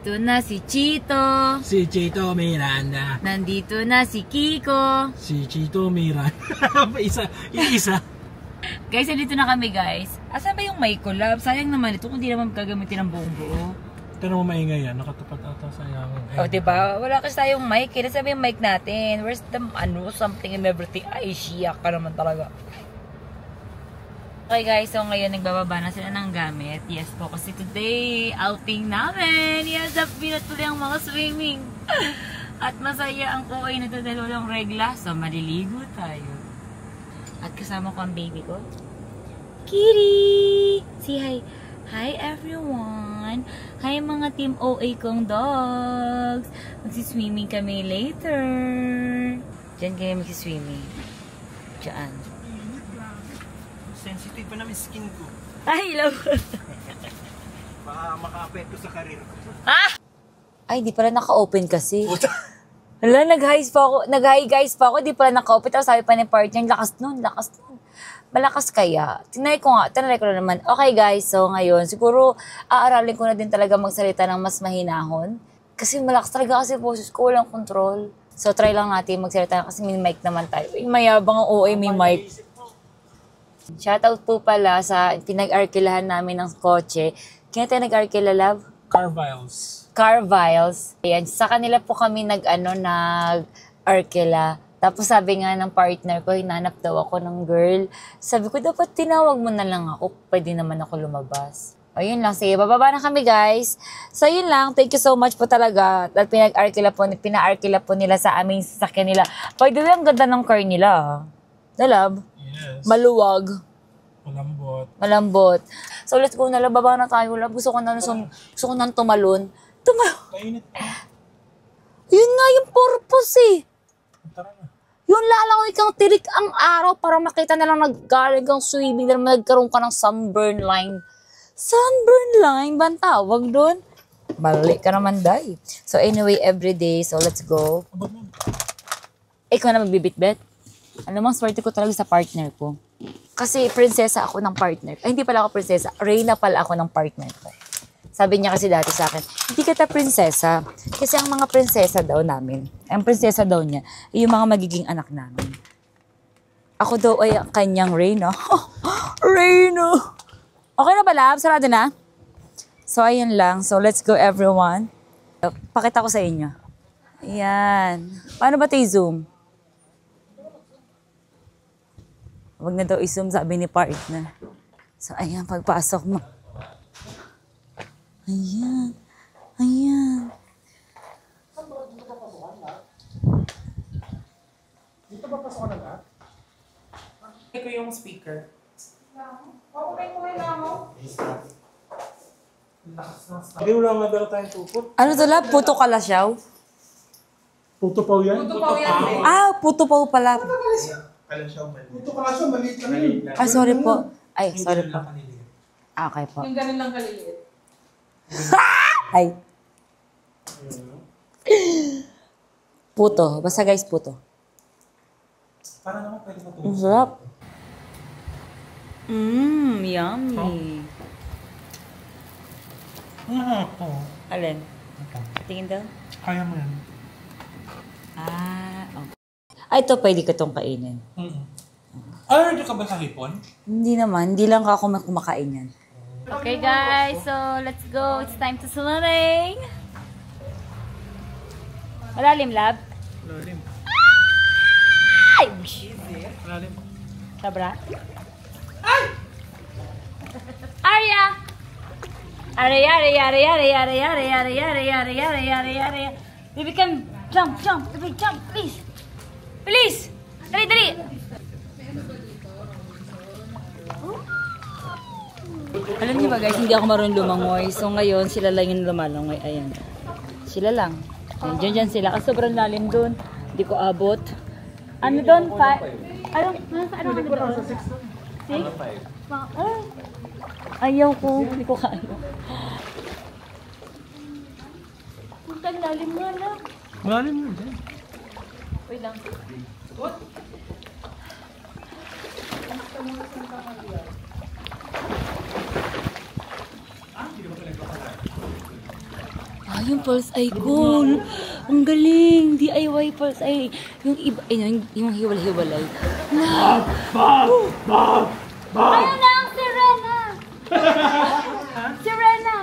Nandito na si Chito. Si Chito Miranda. Nandito na si Kiko. Si Chito Miranda. Isa. Guys, nandito na kami guys. Asan ba yung mic ko, love? Sayang naman ito kung di naman gagamitin ng buong buo. Pero maingay yan. Nakatapat ata sayang. Oh, diba? Wala kasi tayong mic. Kaya sabi yung mic natin. Where's the something and everything? Ay, siyak ka naman talaga. Okay guys, so ngayon nagbababa na sila ng gamit. Yes po, kasi today, outing namin. Yes, pinat tuloy ang mga swimming. At masaya ang OA na ito dahil walang regla. So, maliligo tayo. At kasama ko ang baby ko. Kitty! Say hi. Hi everyone! Hi mga team OA kong dogs! Magsiswimming kami later. Diyan kayo magsiswimming. Diyan. Sensitive pa namin skin ko. Ay, love! Baka maka-apekto sa karir ko. Ah! Ay, di pala naka-open kasi. Hala, nag-hi guys pa ako, di pala naka-open. Tapos sabi pa ni partner, lakas nun. Malakas kaya. Tinry ko na naman. Okay guys, so ngayon, siguro aaralin ko na din talaga magsalita ng mas mahinahon. Kasi malakas talaga kasi boses ko, walang control. So try lang natin magsalita kasi may mic naman tayo. Ay, mayabang ang OA, may mic. Shoutout po pala sa pinag-arkilahan namin ng kotse. Kaya tayo nag-arkila, love? Carviles. Ayan, sa kanila po kami nag-arkila. Tapos sabi nga ng partner ko, hinanap daw ako ng girl. Sabi ko, dapat tinawag mo na lang ako. Pwede naman ako lumabas. Ayun lang, sige, bababa na kami guys. So yun lang, thank you so much po talaga. Dahil pina-arkila po nila sa aming sasakyan nila. By the way, ang ganda ng car nila. Love? Yes. Maluwag. Malambot. So let's go na, love. Baba na tayo, love. Gusto ko na tumalon. Mainit. Yun nga yung purpose eh. Tara na. Yung lalangoy kang tirik ang araw para makita na lang naggaling kang swimming na nagkaroon ka ng sunburn line. Sunburn line? Ba ang tawag doon? Mali ka naman, day. So anyway, everyday. So let's go. Ikaw na magbibitbit? Alam mo, swerte ko talaga sa partner ko. Kasi prinsesa ako ng partner. Ay, hindi pala ako prinsesa. Reyna pala ako ng partner ko. Sabi niya kasi dati sa akin, hindi kita prinsesa. Kasi ang mga prinsesa daw namin, ang prinsesa daw niya, yung mga magiging anak namin. Ako daw ay ang kanyang Reyna. Reyna! Okay na ba, love? Sarado na? So, ayun lang. So, let's go, everyone. Pakita ko sa inyo. Ayan. Paano ba ito i-zoom? Huwag na daw i-zoom, sabi ni partner. So, ayan, pagpasok mo. Ayan. Ayan. Dito ba pasok na lahat? Ito yung speaker. Hindi mo lang nagdala tayong tupot. Ano to, love? Puto kalasyaw? Puto paw yan? Ah, puto paw pala. Puto kalasyaw, maliit lang yun. Ah, sorry po. Ay, sorry po. Ah, okay po. Yung ganun lang kaliliit. Ay. Puto. Basta guys, puto. Para naman pwede mo Ang sarap. Yummy. Alin? Tingin daw? Kaya mo yan. Ah, okay. Ay, ito pwede ko itong kainin. Allergic ka ba sa hipon? Hindi naman. Hindi lang ako kumakain yan. Okay guys, so let's go. It's time to swimming. Malalim, lab? Malalim. Ay! Malalim. Sabra? Ay! Arya! Arya, Arya, Arya, Arya, Arya, Arya, Arya, Arya, Arya, Arya, Arya, Arya. Baby, come. Jump, jump. Baby, jump, please. Please! Dali, dali! Alam niyo ba guys, hindi ako marunong lumangoy. So ngayon, sila lang yung lumalangoy. Ayan. Sila lang. Ayan, dyan sila. Kasi sobrang lalim doon. Hindi ko abot. Ano doon? Ano doon? 6? Ayaw ko. Hindi ko kaya. Ang lalim nga lang. Malalim mo dyan. Wait lang. What? Yung pulse eye ko. Ang galing. DIY pulse eye. Yung iba, yung hiwal-hiwalay. Ayun na ang sirena! Sirena!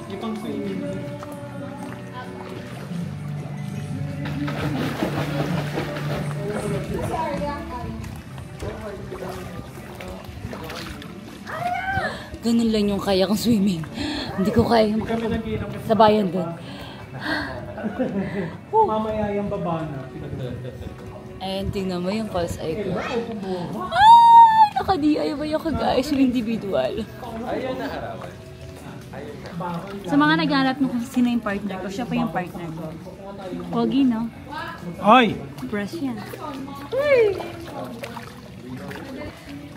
Ipang swimming. Ganun lang yung kaya kong swimming. Hindi ko kaya sa bayan doon. Mamaya yung baba na. Ayun, tingnan mo yung pulse eye ko. Ay! Naka-DIY ako guys, yung individual. Sa mga naghanap mo kung sino yung partner ko, siya pa yung partner ko. Pogi, no? Ay! Brush yan.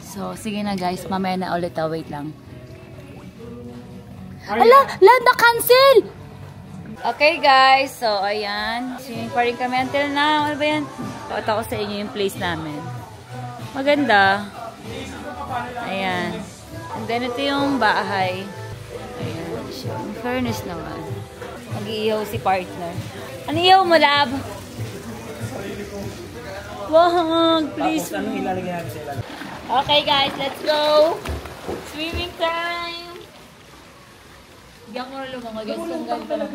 So, sige na guys, mamaya na ulit. Wait lang. Ala! Landa, cancel! Okay guys, so ayan. Swimming pa rin kami until now. Ano ba yan? Pakita ko sa inyo yung place namin. Maganda. Ayan. And then ito yung bahay. Ayan. In fairness naman. Nag-iihaw si partner. Ano ihaw mo, lab? Wag, please. Tapos anong ilalagay natin sa ilalim? Okay guys, let's go! Swimming time! Hindi ako marunong guys, kung ganito lang.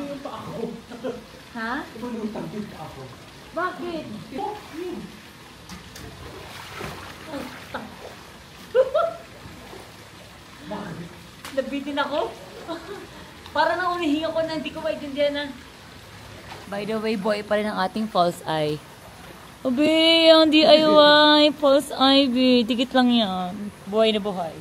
Ha? Bakit? Nabitin ako? Para nang umihinga ko na hindi ko maintindihan na. By the way, boy pa rin ang ating false eye. Abi, ang DIY, false eye, tigit lang yan. Buhay na buhay.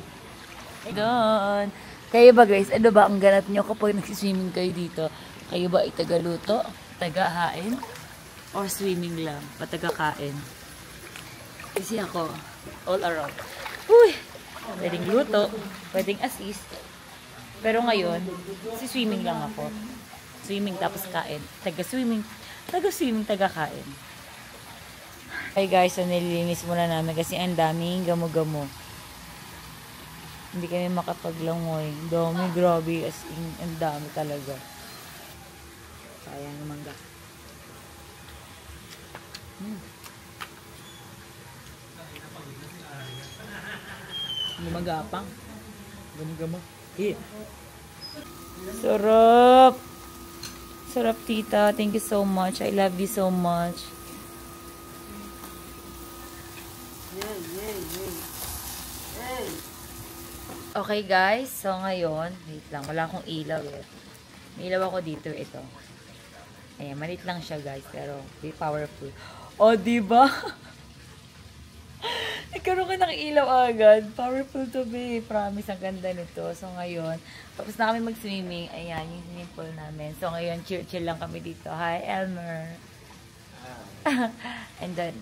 Doon. Kayo ba guys, ano ba ang ganap nyo kapag nagsiswimming kayo dito? Kayo ba ay tagaluto, tagahain, or swimming lang, patagakain? Kasi ako, all around. Uy! Pwedeng luto, pwedeng assist. Pero ngayon, swimming lang ako. Swimming tapos kain. Taga-swimming, taga-kain. Hey guys, so nililinis muna namin kasi ang daming gamo-gamo. Hindi kami makapaglangoy. Dami, grabe. As in, ang dami talaga. Sayang mangga. Gumagapang. Gamo-gamo. Sarap! Sarap, tita. Thank you so much. I love you so much. Okay guys, so ngayon, wait lang, wala akong ilaw eh. May ilaw ako dito, ito. Ayan, malit lang siya guys, pero be powerful. O, diba? Nagkaroon ka ng ilaw agad. Powerful to be. Promise, ang ganda nito. So ngayon, tapos na kami mag-swimming. Ayan, yung swimming pool namin. So ngayon, chill lang kami dito. Hi, Elmer. And then,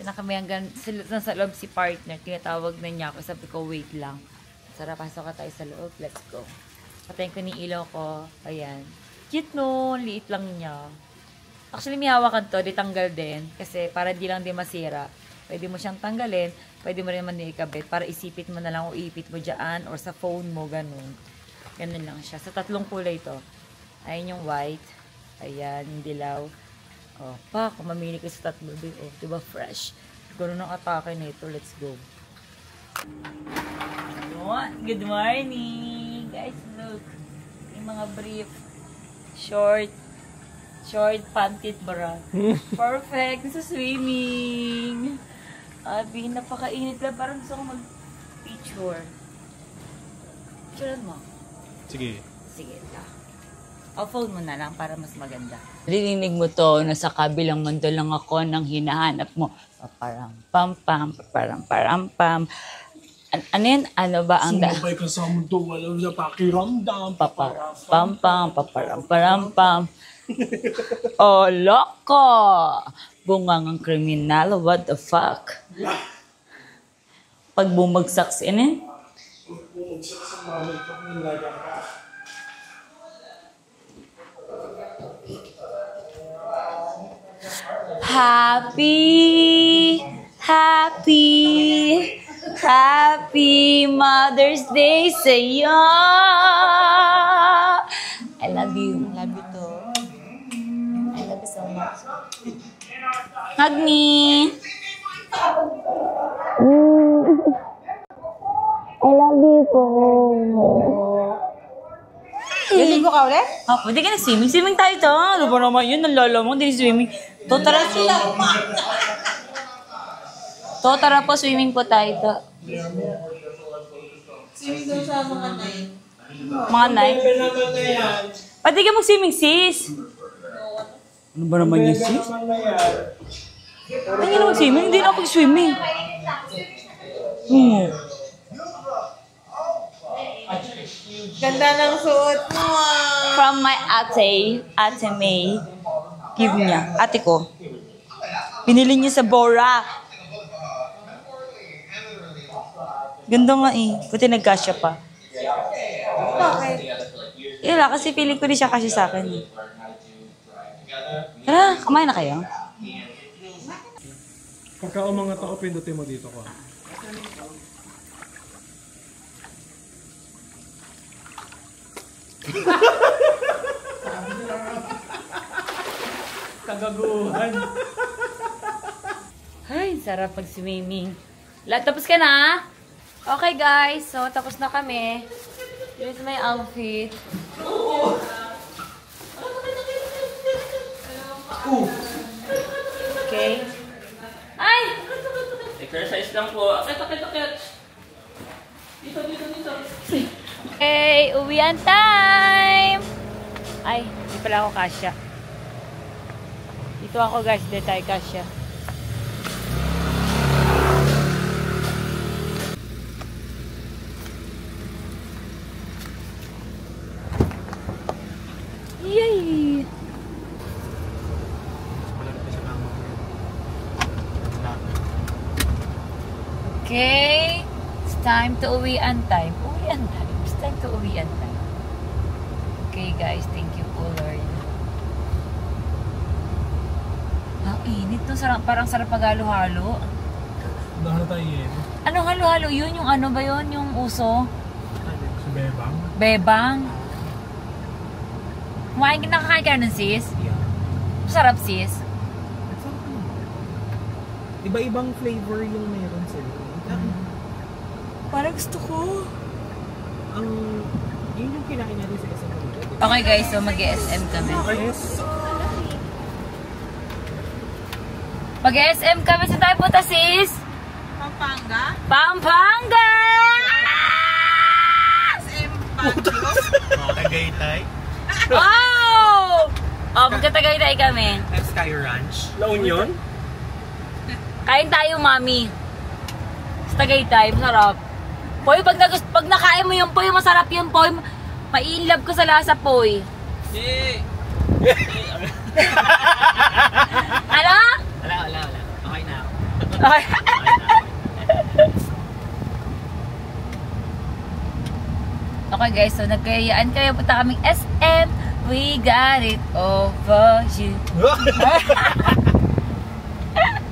na kami hanggang sa loob si partner. Tinatawag na niya ako. Sabi ko, wait lang. Sarap, pasok ka tayo sa loob. Let's go. Patayin ko ni ilaw ko. Ayan. Cute no. Liit lang niya. Actually, may hawakan to. Di tanggal din. Kasi para di lang di masira. Pwede mo siyang tanggalin. Pwede mo rin naman ikabit. Para isipit mo na lang o ipit mo dyan. Or sa phone mo. Ganun. Ganun lang siya. Sa tatlong kulay to. Ayan yung white. Ayan. Yung dilaw. O, pa. Kung mamili ka sa tatlo din. O, diba fresh? Ganun ang atake na ito. Let's go. Good morning! Guys, look. Yung mga brief. Short pantit bra. Perfect. Sa swimming. Abi, napakainit lang. Parang gusto ko mag-picture. Picturean mo. Sige. Sige. O, phone mo na lang para mas maganda. Rinig mo to, nasa kabilang mundo lang ako nang hinahanap mo. Paparang pam pam, paparang param pam. Ano yun? Ano ba ang Sumabay ka sa mundo, walang na pakiramdam. Pam pam, paparang param pam. Oh, loko! Bungangang kriminal, what the fuck? Pag bumagsak sa inin? Bumagsak sa mami ko, nilaga ka. Happy Mother's Day sa'yo! I I love you. Love you too. I love you so much. Hug me. I love you po. Liligo ka ulit? Oh, pwede ka na swimming. Swimming tayo to. Ano ba naman yun? Nalala mo, hindi swimming. To, tara. To, tara po, swimming po tayo to. Swimming daw sa mga 9. Mga night. Pwede ka mag-swimming, sis. Ano ba naman yun, sis? Hindi na mag-swimming. Hindi na ako mag-swimming. Ganda ng suot mo ah. From my Ate May. Give niya. Ate ko. Pinili niya sa Bora. Ganda nga eh. Buti nagkasya pa. Bakit? Ila, kasi feeling ko di siya kasya sa akin eh. Tara, kumain na kayo. Pagka umangat ako, pindutin mo dito ko. Kagaguhan. Ay, sarap pag-swimming. Tapos ka na? Okay guys, so tapos na kami. Here's my outfit. Okay. Ay! Exercise lang po. Akit. Dito. Okay, uwian time! Ay, hindi pala ako kasya. Dito ako guys, hindi tayo kasya. Yay! Okay, it's time to uwian time. It's time to uwian time. Okay guys, thank you po Lord. Ang init no, parang sarap pag-halo-halo. Dahil tayo yun. Ano halo-halo? Yun yung ano ba yun? Yung uso? Sa bebang. Bebang? Nakakain ka nun sis? Yeah. Masarap sis? Iba-ibang flavor yung meron sa'yo. Parang gusto ko. Yun yung kinain natin sa SM. Okay guys, so mag-SM kami. Yes. Mag-SM kami sa tayo punta sis? Pampanga? Pampanga! SM Baguio? Tagaytay. Wow! Oh, magkatagay-tay kami. Sky Ranch. La Union? Kain tayo, mami. Sa Tagaytay, masarap. Poy, pag nakain mo yung poy, masarap yung poy. Ma-inlove ko sa lasa, poy. Ano? Wala. Okay na ako. Okay. Okay guys, so nagkayaan kayo. Punta kaming SM. We got it over you.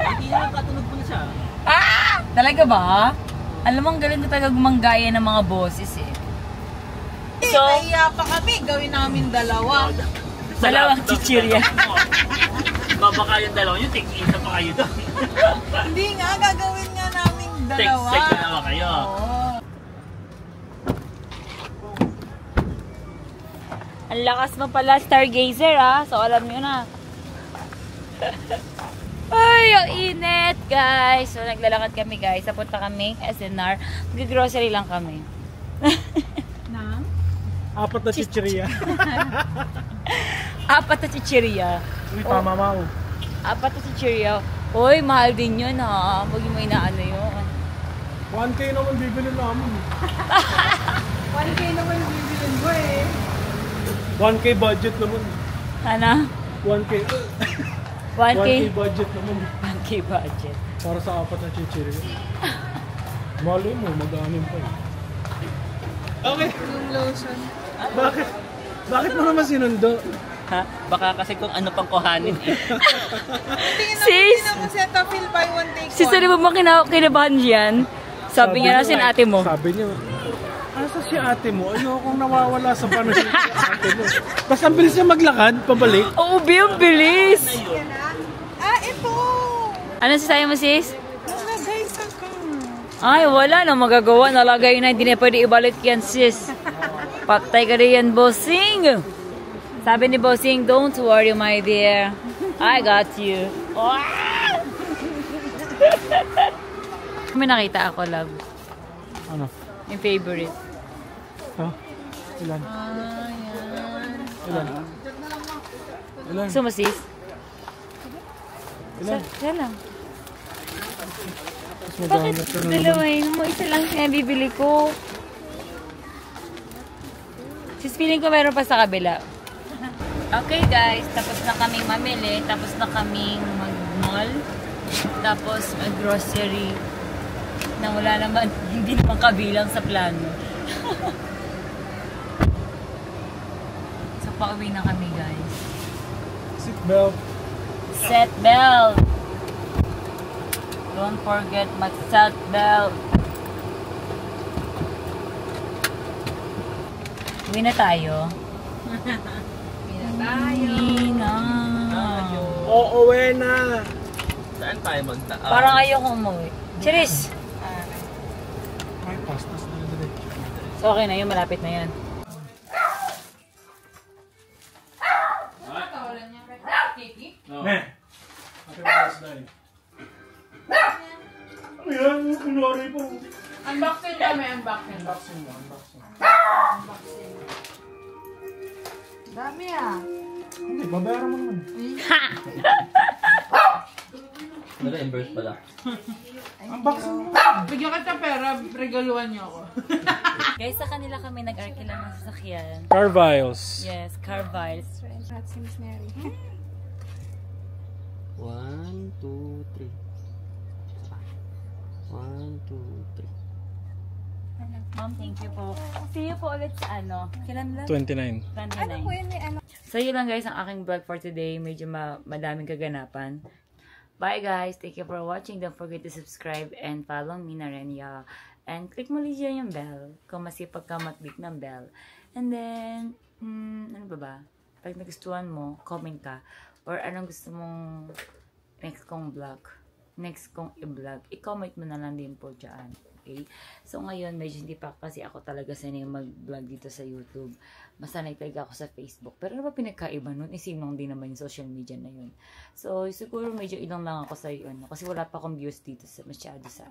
Hindi naman katunog mo na siya. Ah! Talaga ba? Alam mo, ang galing ko talaga gumanggaya ng mga boses eh. So, nahiya pa kami. Gawin namin dalawa. Dalawang chichirya. Baba kayong dalawa nyo, take-isa pa kayo doon. Hindi nga, gagawin nga namin dalawa. Take na naman kayo. Oo. Ang lakas mo pala, stargazer ah. So, alam nyo na. Ay, ang init, guys. So, naglalakad kami, guys. Napunta kami SNR. Mag-grocery lang kami. Na? Apat na chichirya. Apat na chichirya. Uy, tama mau. Apat na chichirya. Uy, mahal din yun, ha. Huwag yung may naano yun. 1K naman bibili namin. 1K naman yung bibilin ko eh. 1K budget naman. Ano? 1K. 1K? 1K budget naman. 1K budget. Para sa apat na chichirya. Malay mo, mag-anim pa eh. Okay. Yung lotion. Bakit? Bakit mo naman sinundo? Ha? Baka kasi kung ano pang kuhanin eh. Sis! Tingnan mo Cetaphil buy one take one. Sis, ano ba kinabahan diyan? Sabi niya na sin ate mo. Sabi niya. Asa si ate mo? Ayokong nawawala sa panahon si ate mo. Basta ang bilis niya maglakad, pabalik. Oo, ang bilis! Ito! Ano sasayo mo, sis? Nalagay sa Ay, wala na magagawa. Nalagay na, hindi na pwede ibalik yan, sis. Patay ka rin yan, bossing. Sabi ni bossing, don't worry, my dear. I got you. May nakita ako, love. Ano? Yung favorite. Ha? Ilan? Ilan? Ilan? Gusto mo, sis? Ilan? Isa lang. Mas Bakit magahanap ka na naman. dalawain mo? Isa lang sinabibili ko. Sis, feeling ko meron pa sa kabila. Okay guys, tapos na kaming mamili, tapos na kaming mag-mall, tapos mag-grocery na wala naman, hindi naman kabilang sa plano. So, pauwi na kami guys. Seatbelt. Set belt! Don't forget mag-set belt. Uwi na tayo. Uwi na. Oo, na. Saan tayo magtaan? Parang ayoko umuwi. Cheers! May pastas na nila. So, okay na yun. Malapit na yan. Ne. Ate Paris na eh. Ano yan? Kunwari po. Unboxing kami, unboxing. Unboxing mo, unboxing. Dami ah. Hindi, babayaran mo naman. Nag-reimburse pala. Unboxing mo. Bigyan kita pera, regaluhan niyo ako. Guys, sa kanila kami nag-arkila ng sasakyan. Carviles. Yes, Carviles. 1, 2, 3. 1, 2, 3. Ma'am, thank you po. See you po ulit sa ano? Kailan lang? 29. 29. So, yun lang guys ang aking vlog for today. Medyo madaming kaganapan. Bye guys. Thank you for watching. Don't forget to subscribe and follow me na rin, yeah. And click mo lang dyan yung bell. Kung masipag ka mag-click ng bell. And then, ano ba? Pag nagustuhan mo, comment ka. Or anong gusto mong next kong vlog. Next kong i-vlog. I-comment mo na lang din po dyan. Okay? So, ngayon, medyo hindi pa kasi ako talaga sanay mag-vlog dito sa YouTube. Masanay talaga ako sa Facebook. Pero ano ba pinagkaiba nun? Isinong din naman yung social media na yun. So, siguro medyo ilang lang ako sa yun. Kasi wala pa akong views dito sa, masyado sa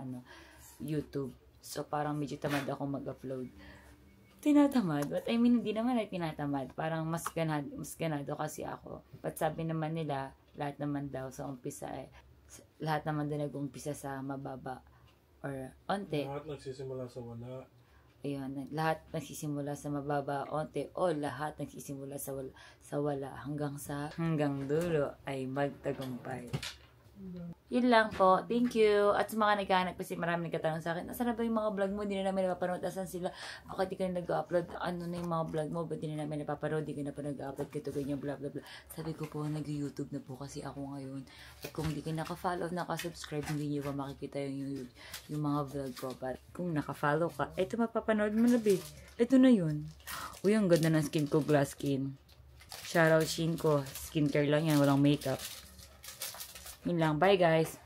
YouTube. So, parang medyo tamad ako mag-upload. Tinatamad. But I mean, hindi naman ay tinatamad. Parang mas ganado kasi ako. But sabi naman nila, lahat naman daw sa umpisa lahat naman din nag-umpisa sa mababa. Or onte. Lahat nagsisimula sa wala. Ayun, lahat nagsisimula sa mababa, onte, o lahat nagsisimula sa wala hanggang dulo ay magtagumpay. Yun lang po. Thank you. At sa mga naghahanap kasi marami nagkatanong sa akin, asan na ba yung mga vlog mo? Di na namin napapanood. Asan sila? Bakit di ka na nag-upload? Ano na yung mga vlog mo? Ba't di na namin napapanood? Di ka na pa nag-upload? Kito ganyan, bla bla bla. Sabi ko po, nag-YouTube na po kasi ako ngayon. At kung di ka naka-follow, naka-subscribe, hindi nyo pa makikita yung mga vlog ko. But kung naka-follow ka, eto mapapanood mo na, babe. Eto na yun. Uy, ang ganda ng skin ko, glass skin. Shoutout Shin ko. Skincare lang yan, walang makeup. Yun lang. Bye guys.